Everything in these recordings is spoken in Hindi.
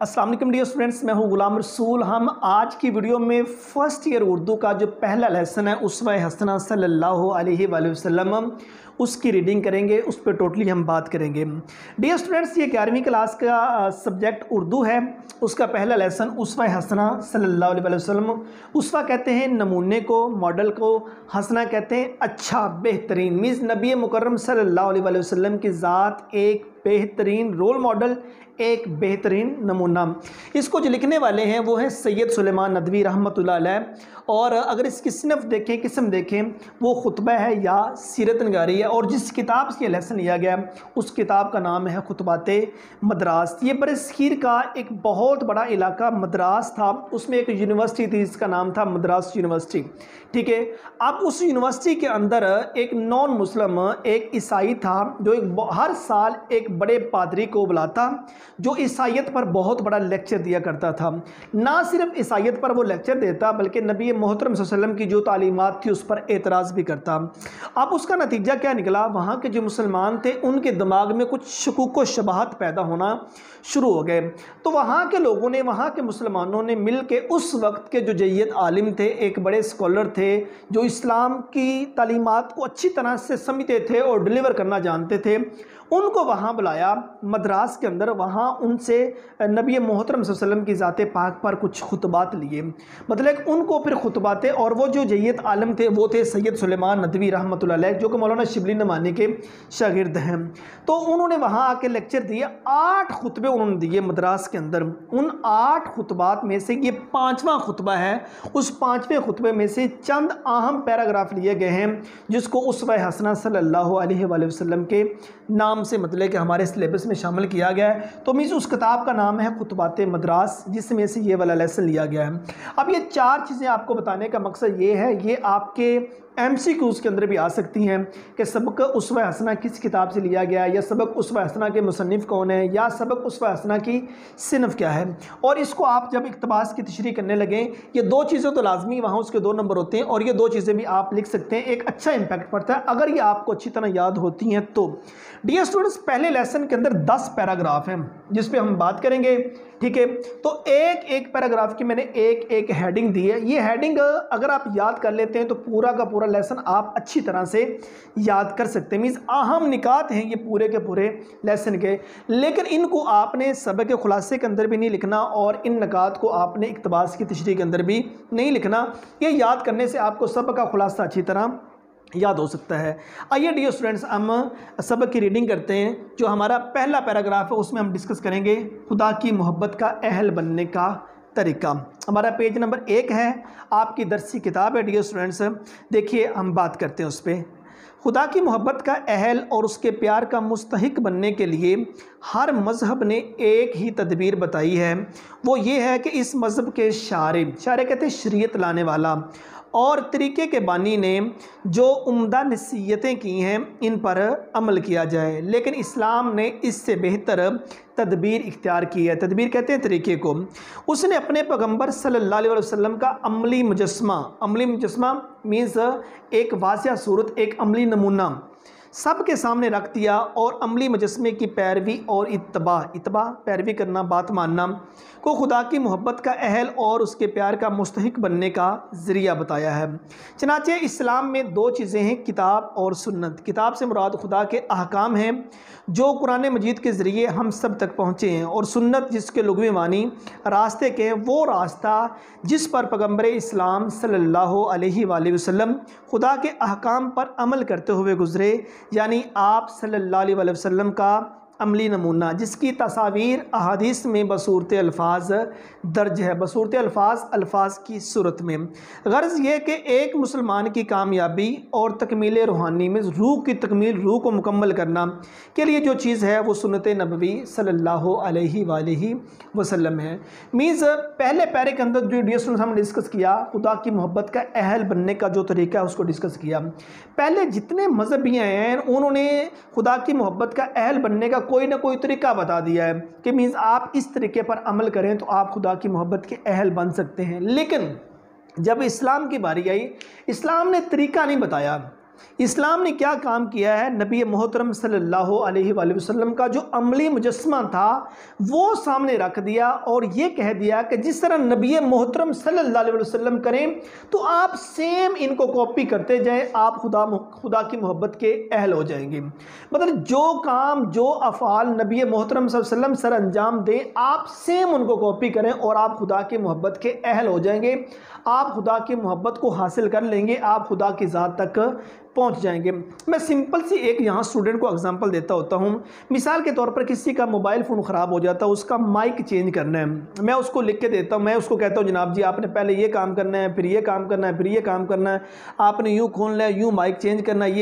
अस्सलाम वालेकुम डियर स्टूडेंट्स, मैं हूं गुलाम रसूल। हम आज की वीडियो में फ़र्स्ट ईयर उर्दू का जो पहला लेसन है उसवा हसना सल्लल्लाहु अलैहि वसल्लम उसकी रीडिंग करेंगे, उस पर टोटली हम बात करेंगे। डियर स्टूडेंट्स, ये 11वीं क्लास का सब्जेक्ट उर्दू है। उसका पहला लेसन उसवा हसना सल्लल्लाहु अलैहि वसल्लम। उसवा कहते हैं नमूने को, मॉडल को। हसना कहते हैं अच्छा, बेहतरीन। मीन्स नबी मुकर्रम सल्लल्लाहु अलैहि वसल्लम की ज़ात एक बेहतरीन रोल मॉडल, एक बेहतरीन नमूना। इसको जो लिखने वाले हैं वो हैं सैयद सुलेमान नदवी रहमतुल्लाह अलैह। और अगर इसकी सिनफ देखें, किस्म देखें, वो खुतबा है या सीरत नगारी है। और जिस किताब से ये लेसन लिया गया उस किताब का नाम है खुतबाते मद्रास। ये बरसगीर का एक बहुत बड़ा इलाका मद्रास था, उसमें एक यूनिवर्सिटी थी जिसका नाम था मद्रास यूनिवर्सिटी। ठीक है, अब उस यूनिवर्सिटी के अंदर एक नॉन मुस्लिम, एक ईसाई था जो हर साल एक बड़े पादरी को बुलाता जो ईसाइयत पर बहुत बड़ा लेक्चर दिया करता था। ना सिर्फ ईसाइयत पर वो लेक्चर देता बल्कि नबी मोहतरम सल्लल्लाहु अलैहि वसल्लम की जो तालीमात थी उस पर एतराज़ भी करता। अब उसका नतीजा क्या निकला, वहाँ के जो मुसलमान थे उनके दिमाग में कुछ शकूक व शबहत पैदा होना शुरू हो गए। तो वहाँ के लोगों ने, वहाँ के मुसलमानों ने मिल के उस वक्त के जो जय्यद आलिम थे, एक बड़े स्कॉलर थे जो इस्लाम की तालीमात को अच्छी तरह से समझते थे और डिलीवर करना जानते थे, उनको वहाँ बुलाया मद्रास के अंदर। वहाँ उनसे नबी मोहतरम सल्लल्लाहु अलैहि वसल्लम की ज़ात पाक पर कुछ खुतबात लिए, मतलब उनको फिर खुतबाते। और वो जो जय्यद आलम थे वो थे सैयद सुलेमान नदवी रहमतुल्लाह अलैह, जो कि मौलाना शिबली नमानी के शागिर्द हैं। तो उन्होंने वहाँ आके लेक्चर दिए, 8 खुतबे उन्होंने दिए मद्रास के अंदर। उन 8 खुतबात में से ये 5वां खुतबा है। उस 5वें खुतबे में से चंद अहम पैराग्राफ लिए गए हैं जिसको उसवा हसना सल्लल्लाहु अलैहि वसल्लम के नाम से मतलब कि हमारे सिलेबस में शामिल किया गया है। तो मीन्स उस किताब का नाम है खुतबाते मद्रास, जिसमें से ये वाला लेसन लिया गया है। अब ये 4 चीज़ें आपको बताने का मकसद ये है, ये आपके MCQs के अंदर भी आ सकती हैं कि सबक उसवा हसना किस किताब से लिया गया है, या सबक उसवा हसना के मुसन्निफ़ कौन है, या सबक उसवा हसना की सिनफ क्या है। और इसको आप जब इक़्तिबास की तशरीह करने लगें, ये 2 चीज़ें तो लाजमी वहाँ उसके 2 नंबर होते हैं, और ये 2 चीज़ें भी आप लिख सकते हैं। एक अच्छा इम्पैक्ट पड़ता है अगर ये आपको अच्छी तरह याद होती हैं तो। डियर स्टूडेंट्स, पहले लेसन के अंदर 10 पैराग्राफ हैं जिस पे हम बात करेंगे। ठीक है, तो एक एक पैराग्राफ की मैंने एक एक हेडिंग दी है। ये हेडिंग अगर आप याद कर लेते हैं तो पूरा का पूरा लेसन आप अच्छी तरह से याद कर सकते हैं। मीन्स अहम निकात हैं ये पूरे के पूरे लेसन के, लेकिन इनको आपने सबक के खुलासे के अंदर भी नहीं लिखना और इन निकात को आपने इक़्तिबास की तशरीह के अंदर भी नहीं लिखना। ये याद करने से आपको सबक का खुलासा अच्छी तरह याद हो सकता है। आइए डियर स्टूडेंट्स, हम सबक की रीडिंग करते हैं। जो हमारा पहला पैराग्राफ है उसमें हम डिस्कस करेंगे खुदा की मोहब्बत का अहल बनने का तरीका। हमारा पेज नंबर 1 है, आपकी दरसी किताब है। डियर स्टूडेंट्स देखिए, हम बात करते हैं उस पर। खुदा की मोहब्बत का अहल और उसके प्यार का मुस्तहिक बनने के लिए हर मज़हब ने एक ही तदबीर बताई है। वो ये है कि इस मज़हब के शारे कहते हैं शरीयत लाने वाला, और तरीक़े के बानी ने जो उम्दा नसीहतें की हैं इन पर अमल किया जाए। लेकिन इस्लाम ने इससे बेहतर तदबीर इख्तियार की है। तदबीर कहते हैं तरीक़े को। उसने अपने पैगंबर सल्लल्लाहु अलैहि वसल्लम का अमली मुजस्मा मीन्स एक वाज़िह सूरत, एक अमली नमूना सब के सामने रख दिया, और अमली मुजस्मे की पैरवी और इत्तबा पैरवी करना, बात मानना को खुदा की मोहब्बत का अहल और उसके प्यार का मुस्तहिक बनने का ज़रिया बताया है। चनाचे इस्लाम में 2 चीज़ें हैं, किताब और सुन्नत। किताब से मुराद खुदा के अहकाम हैं जो कुरान मजीद के ज़रिए हम सब तक पहुँचे हैं, और सुन्नत जिसके लुग़वी मानी रास्ते के, वो रास्ता जिस पर पैगंबर इस्लाम सल्लल्लाहु अलैहि वसल्लम खुदा के अहकाम पर अमल करते हुए गुज़रे, यानी आप सल्लल्लाहु अलैहि वसल्लम का अमली नमूना, जिसकी तस्वीर अहादीस में बसूरत अल्फाज दर्ज है, बसूरत अल्फाज की सूरत में। गर्ज़ ये कि एक मुसलमान की कामयाबी और तकमील रूहानी में रूह की तकमील, रूह को मुकम्मल करना के लिए जो चीज़ है वो सुन्नत नबवी सल्लल्लाहु अलैहि वसल्लम है। मीन्स पहले पैरे के अंदर जो डियर स्टूडेंट्स हमने डिस्कस किया, खुदा की मोहब्बत का अहल बनने का जो तरीका है उसको डिस्कस किया। पहले जितने मजहबी हैं उन्होंने खुदा की मोहब्बत का अहल बनने का कोई ना कोई तरीका बता दिया है कि मीन्स आप इस तरीके पर अमल करें तो आप खुदा की मोहब्बत के अहल बन सकते हैं। लेकिन जब इस्लाम की बारी आई, इस्लाम ने तरीका नहीं बताया, इस्लाम ने क्या काम किया है, नबी मोहतरम सल्लल्लाहु अलैहि वसल्लम का जो अमली मुजस्समा था वो सामने रख दिया और ये कह दिया कि जिस तरह नबी मोहतरम सल्लल्लाहु अलैहि वसल्लम करें तो आप सेम इनको कॉपी करते जाएं, आप खुदा की मोहब्बत के अहल हो जाएंगे। मतलब जो काम जो अफ़ाल नबी मोहतरम सल्लल्लाहु अलैहि वसल्लम सर अंजाम दें, आप सेम उनको कॉपी करें और आप खुदा की मोहब्बत के अहल हो जाएंगे, आप खुदा की मोहब्बत को हासिल कर लेंगे, आप खुदा की ज़ात तक पहुंच जाएंगे। मैं सिंपल सी एक यहाँ स्टूडेंट को एग्जांपल देता होता हूँ। मिसाल के तौर पर किसी का मोबाइल फ़ोन ख़राब हो जाता है, उसका माइक चेंज करना है, मैं उसको लिख के देता हूँ, मैं उसको कहता हूँ जनाब जी आपने पहले ये काम करना है, फिर ये काम करना है, फिर ये काम करना है, आपने यूँ खोलना है, यूँ माइक चेंज करना है,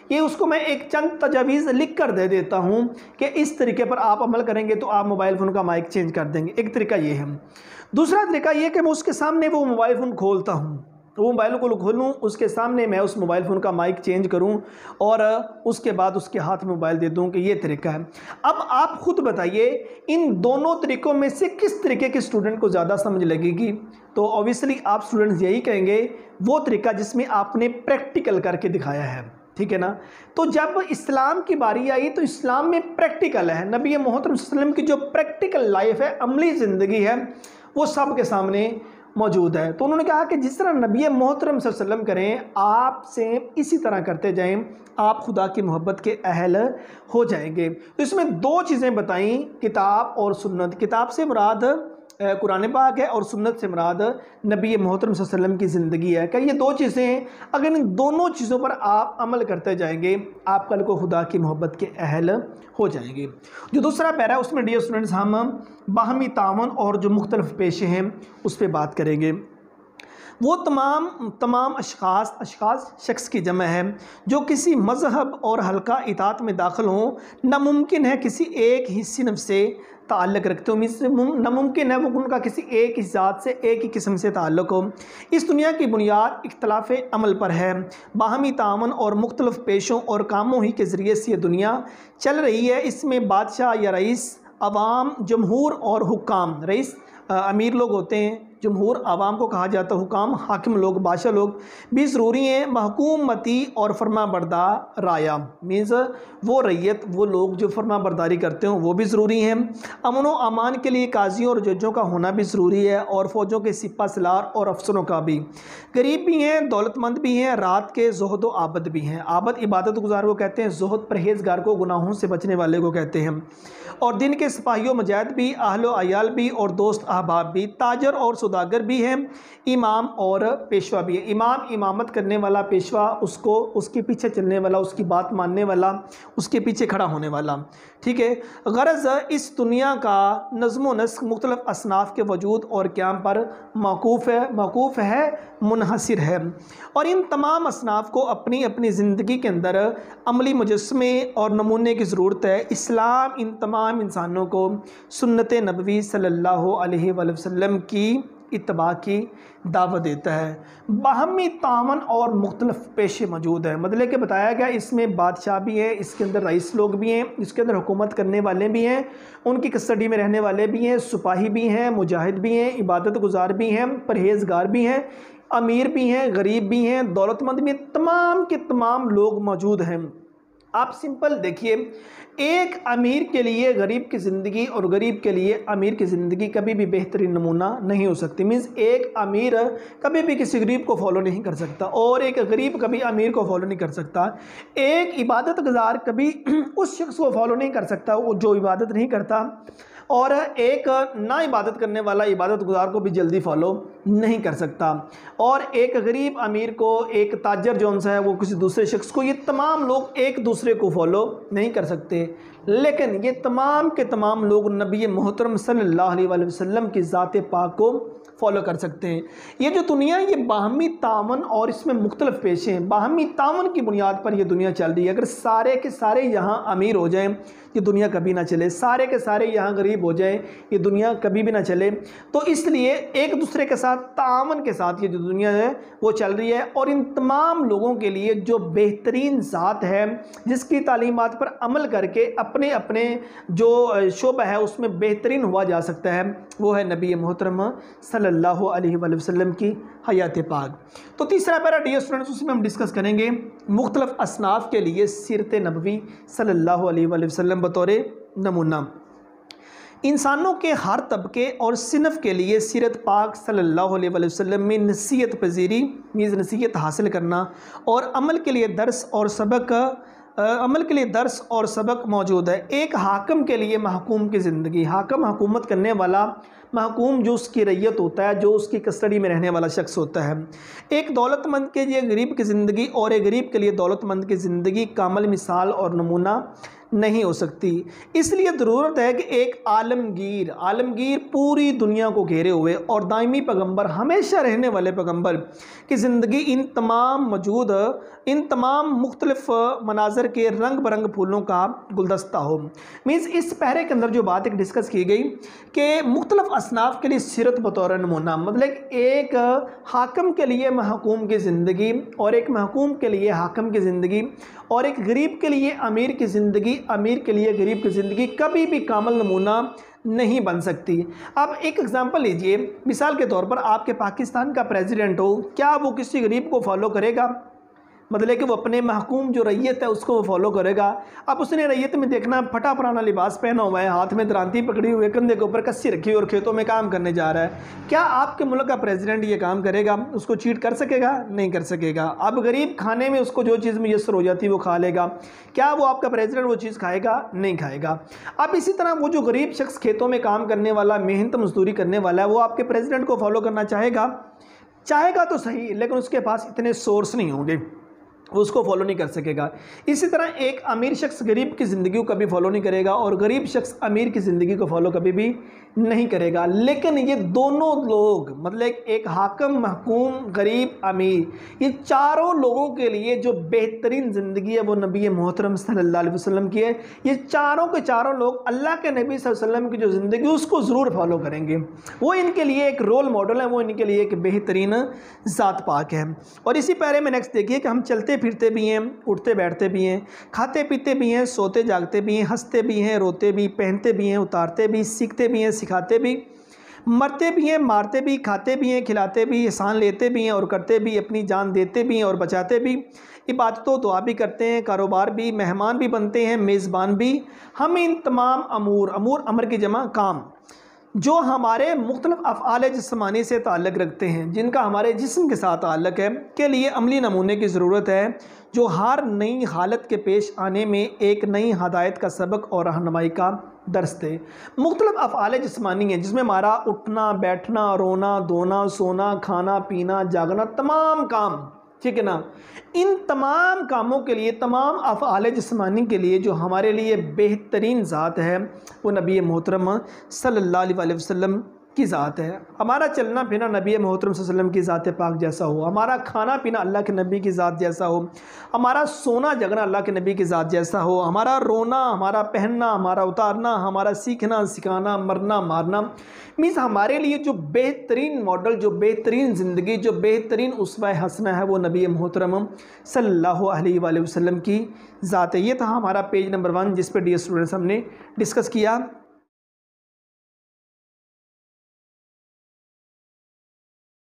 ये उसको मैं एक चंद तजावीज़ लिख कर दे देता हूँ कि इस तरीके पर आप अमल करेंगे तो आप मोबाइल फ़ोन का माइक चेंज कर देंगे। एक तरीका ये है। दूसरा तरीका ये कि मैं उसके सामने वो मोबाइल फ़ोन खोलता हूँ, तो वो मोबाइल को खोलूँ, उसके सामने मैं उस मोबाइल फ़ोन का माइक चेंज करूँ और उसके बाद उसके हाथ में मोबाइल दे दूँ कि ये तरीका है। अब आप खुद बताइए इन दोनों तरीक़ों में से किस तरीके के स्टूडेंट को ज़्यादा समझ लगेगी? तो ऑब्वियसली आप स्टूडेंट्स यही कहेंगे वो तरीका जिसमें आपने प्रैक्टिकल करके दिखाया है, ठीक है ना। तो जब इस्लाम की बारी आई तो इस्लाम में प्रैक्टिकल है, नबी मोहतरम सल्लल्लाहु अलैहि वसल्लम की जो प्रैक्टिकल लाइफ है, अमली ज़िंदगी है, वो सब के सामने मौजूद है। तो उन्होंने कहा कि जिस तरह नबी मोहतरम सल्लल्लाहु अलैहि वसल्लम करें, आप सेम इसी तरह करते जाएं, आप खुदा की मोहब्बत के अहल हो जाएंगे। तो इसमें दो चीज़ें बताई, किताब और सुन्नत। किताब से मुराद कुरान पाक है और सुन्नत से मुराद नबी मोहतरम सल्लल्लाहु अलैहि वसल्लम की ज़िंदगी है। क्या ये दो चीज़ें, अगर इन दोनों चीज़ों पर आप अमल करते जाएंगे, आप कल को खुदा की मोहब्बत के अहल हो जाएंगे। जो दूसरा पैरा है उसमें डियर स्टूडेंट्स हम बाहमी तावन और जो मुख्तलिफ पेशे हैं उस पर बात करेंगे। वो तमाम अशखास शख्स की जमा है जो किसी मज़हब और हल्का इताअत में दाखिल हों, नामुमकिन है किसी एक ही सिनफ से ताल्लुक़ रखते हो, नामुमकिन है वो उनका किसी एक ही ज़ात से एक ही किस्म से ताल्लुक़ हो। इस दुनिया की बुनियाद इख्तलाफ अमल पर है। बाहमी तावन और मुख्तलिफ पेशों और कामों ही के ज़रिए से ये दुनिया चल रही है। इसमें बादशाह या रईस, अवाम, जमहूर और हुक्काम, रईस अमीर लोग होते हैं, जमहूर आवाम को कहा जाता है, हुकाम हाकिम लोग, बादशाह लोग भी ज़रूरी हैं। महकूमती और फरमा बरदार राया मीन्स वो रैयत, वो लोग जो फरमा बरदारी करते हों वो भी ज़रूरी हैं। अमन व अमान के लिए काजियों और जजों का होना भी ज़रूरी है और फ़ौजों के सिपा सलार और अफसरों का भी। गरीब भी हैं, दौलतमंद भी हैं, रात के ज़ुहद व आबद भी हैं। आबद इबादत गुजार को कहते हैं, ज़ुहद परहेज़गार को, गुनाहों से बचने वाले को कहते हैं। और दिन के सिपाहियों मुजाहिद भी, अहलो अयाल भी और दोस्त अहबाब भी, ताजर और सौदागर भी हैं, इमाम और पेशवा भी है। इमाम इमामत करने वाला, पेशवा उसको, उसके पीछे चलने वाला, उसकी बात मानने वाला, उसके पीछे खड़ा होने वाला, ठीक है। गरज इस दुनिया का नज़्म व नस्क मुख्तलिफ असनाफ के वजूद और क़याम पर मौकूफ़ है, मुनहसिर है। और इन तमाम असनाफ को अपनी अपनी ज़िंदगी के अंदर अमली मुजस्समे और नमूने की ज़रूरत है। इस्लाम इन तमाम इंसानों को सुन्नत नबवी सल्लल्लाहु अलैहि वसल्लम की इत्तबा की दावत देता है। बाहमी तावन और मुख्तलिफ पेशे मौजूद हैं। मतलब कि बताया गया इसमें बादशाह भी हैं, इसके अंदर रईस लोग भी हैं, इसके अंदर हुकूमत करने वाले भी हैं, उनकी कस्टडी में रहने वाले भी हैं, सिपाही भी हैं, मुजाहिद भी हैं, इबादत गुजार भी हैं, परहेज़गार भी हैं, अमीर भी हैं, गरीब भी हैं, दौलतमंद भी, तमाम के तमाम लोग मौजूद हैं। आप सिंपल देखिए, एक अमीर के लिए गरीब की ज़िंदगी और गरीब के लिए अमीर की ज़िंदगी कभी भी बेहतरीन नमूना नहीं हो सकती। मीन्स एक अमीर कभी भी किसी गरीब को फॉलो नहीं कर सकता और एक गरीब कभी अमीर को फॉलो नहीं कर सकता। एक इबादत गुजार कभी उस शख्स को फॉलो नहीं कर सकता वो जो इबादत नहीं करता, और एक ना इबादत करने वाला इबादत गुजार को भी जल्दी फॉलो नहीं कर सकता। और एक गरीब अमीर को, एक ताजर जौन सा है वो किसी दूसरे शख्स को, ये तमाम लोग एक दूसरे को फॉलो नहीं कर सकते। लेकिन ये तमाम के तमाम लोग नबी मोहतरम सल्लल्लाहु अलैहि वसल्लम की ज़ात पाक को फॉलो कर सकते हैं। ये जो दुनिया, ये बाहमी तावन और इसमें मुख्तलिफ पेशे हैं, बाहमी तावन की बुनियाद पर ये दुनिया चल रही है। अगर सारे के सारे यहाँ अमीर हो जाएं, ये दुनिया कभी ना चले। सारे के सारे यहाँ गरीब हो जाएं, ये दुनिया कभी भी ना चले। तो इसलिए एक दूसरे के साथ तावन के साथ ये जो दुनिया है वो चल रही है। और इन तमाम लोगों के लिए जो बेहतरीन ज़ात है जिसकी तालीमात पर अमल करके अपने अपने जो शोबा है उसमें बेहतरीन हुआ जा सकता है, वो है नबी मोहतरम सल्लल्लाहु अलैहि वसल्लम की हयात पाक। तो तीसरा पैरा डियर स्टूडेंट्स, उसमें हम डिस्कस करेंगे मुख्तलिफ असनाफ के लिए सीरत नबवी सल्लल्लाहु अलैहि वसल्लम बतौर नमूना। इंसानों के हर तबके और सिनफ के लिए सीरत पाक सल्लल्लाहु अलैहि वसल्लम में नसीहत पजीरी मीज़ नसीहत हासिल करना और अमल के लिए दर्स और सबक मौजूद है। एक हाकम के लिए महकूम की ज़िंदगी, हाकम हुकूमत करने वाला, महकूम जो उसकी रैयत होता है, जो उसकी कस्टडी में रहने वाला शख्स होता है। एक दौलतमंद के लिए गरीब की ज़िंदगी और एक गरीब के लिए दौलतमंद की ज़िंदगी कामिल मिसाल और नमूना नहीं हो सकती। इसलिए ज़रूरत है कि एक आलमगीर पूरी दुनिया को घेरे हुए और दायमी पैगंबर, हमेशा रहने वाले पैगंबर की ज़िंदगी इन तमाम मुख्तलिफ मनाजर के रंग बरंग फूलों का गुलदस्ता हो। मीन्स इस पहरे के अंदर जो बात एक डिस्कस की गई कि मुख्तलिफ असनाफ के लिए सीरत बतौर नमूना, मतलब एक हाकम के लिए महकूम की ज़िंदगी और एक महकूम के लिए हाकम की ज़िंदगी और एक गरीब के लिए अमीर की ज़िंदगी, अमीर के लिए गरीब की ज़िंदगी कभी भी कामिल नमूना नहीं बन सकती। अब एक एग्जांपल लीजिए, मिसाल के तौर पर आपके पाकिस्तान का प्रेसिडेंट हो, क्या वो किसी गरीब को फॉलो करेगा? मतलब कि वो अपने महकूम जो रैयत है उसको वो फॉलो करेगा। अब उसने रैयत में देखना फटा पुराना लिबास पहना हुआ है, हाथ में दरांती पकड़ी हुई है, कंधे के ऊपर कस्सी रखी हुई और खेतों में काम करने जा रहा है। क्या आपके मुल्क का प्रेसिडेंट ये काम करेगा? उसको चीट कर सकेगा? नहीं कर सकेगा। अब गरीब खाने में उसको जो चीज़ मुयस्सर हो जाती है वो खा लेगा। क्या वो आपका प्रेसिडेंट वो चीज़ खाएगा? नहीं खाएगा। अब इसी तरह वो जो गरीब शख्स खेतों में काम करने वाला, मेहनत मजदूरी करने वाला है, वो आपके प्रेसिडेंट को फॉलो करना चाहेगा तो सही, लेकिन उसके पास इतने सोर्स नहीं होंगे, उसको फॉलो नहीं कर सकेगा। इसी तरह एक अमीर शख्स गरीब की ज़िंदगी को कभी फॉलो नहीं करेगा और गरीब शख्स अमीर की ज़िंदगी को फॉलो कभी भी नहीं करेगा। लेकिन ये दोनों लोग, मतलब एक हाकम, महकूम, गरीब, अमीर, ये चारों लोगों के लिए जो बेहतरीन ज़िंदगी है वो नबी मोहतरम सल्लल्लाहु अलैहि वसल्लम की है। ये चारों के चारों लोग अल्लाह के नबी सल्लल्लाहु अलैहि वसल्लम की जो ज़िंदगी उसको ज़रूर फॉलो करेंगे। वो इनके लिए एक रोल मॉडल है, वो इनके लिए एक बेहतरीन ज़ात पाक है। और इसी पैरे में नेक्स्ट देखिए कि हम चलते फिरते भी हैं, उठते बैठते भी हैं, खाते पीते भी हैं, सोते जागते भी हैं, हंसते भी हैं, रोते भी, पहनते भी हैं, उतारते भी, सीखते भी हैं, सिखाते भी, मरते भी हैं, मारते भी, खाते भी हैं, खिलाते भी, एहसान लेते भी हैं और करते भी, अपनी जान देते भी हैं और बचाते भी, इबादतों दुआ भी करते हैं, कारोबार भी, मेहमान भी बनते हैं, मेज़बान भी। हम इन तमाम अमर की जमा काम जो हमारे मुख्तलिफ अफ़आल जिस्मानी से ताल्लुक़ रखते हैं, जिनका हमारे जिस्म के साथ ताल्लुक़ है, के लिए अमली नमूने की ज़रूरत है जो हर नई हालत के पेश आने में एक नई हदायत का सबक और रहनुमाई का दर्स दे। मुख्तलिफ अफ़आल जिस्मानी हैं जिसमें हमारा उठना, बैठना, रोना, धोना, सोना, खाना, पीना, जागना, तमाम काम, ठीक है ना। इन तमाम कामों के लिए, तमाम अफ़आल जिस्मानी के लिए जो हमारे लिए बेहतरीन ज़ात है वो नबी मोहतरम सल्लल्लाहु अलैहि वसल्लम की ज़ात है। हमारा चलना फिरना नबी मोहतरम सल्लल्लाहु अलैहि वसल्लम की ज़ात पाक जैसा हो, हमारा खाना पीना अल्लाह के नबी की ज़ात जैसा हो, हमारा सोना जगना अल्लाह के नबी की ज़ात जैसा हो, हमारा रोना, हमारा पहनना, हमारा उतारना, हमारा सीखना, सिखाना, मरना, मारना, मीन्स हमारे लिए जो बेहतरीन मॉडल, जो बेहतरीन ज़िंदगी, जो बेहतरीन उसवा हसना है वो नबी मोहतरम सल्लल्लाहु अलैहि वसल्लम की ज़ात है। ये था हमारा पेज नंबर 1 जिस पर डियर स्टूडेंट्स हमने डिस्कस किया।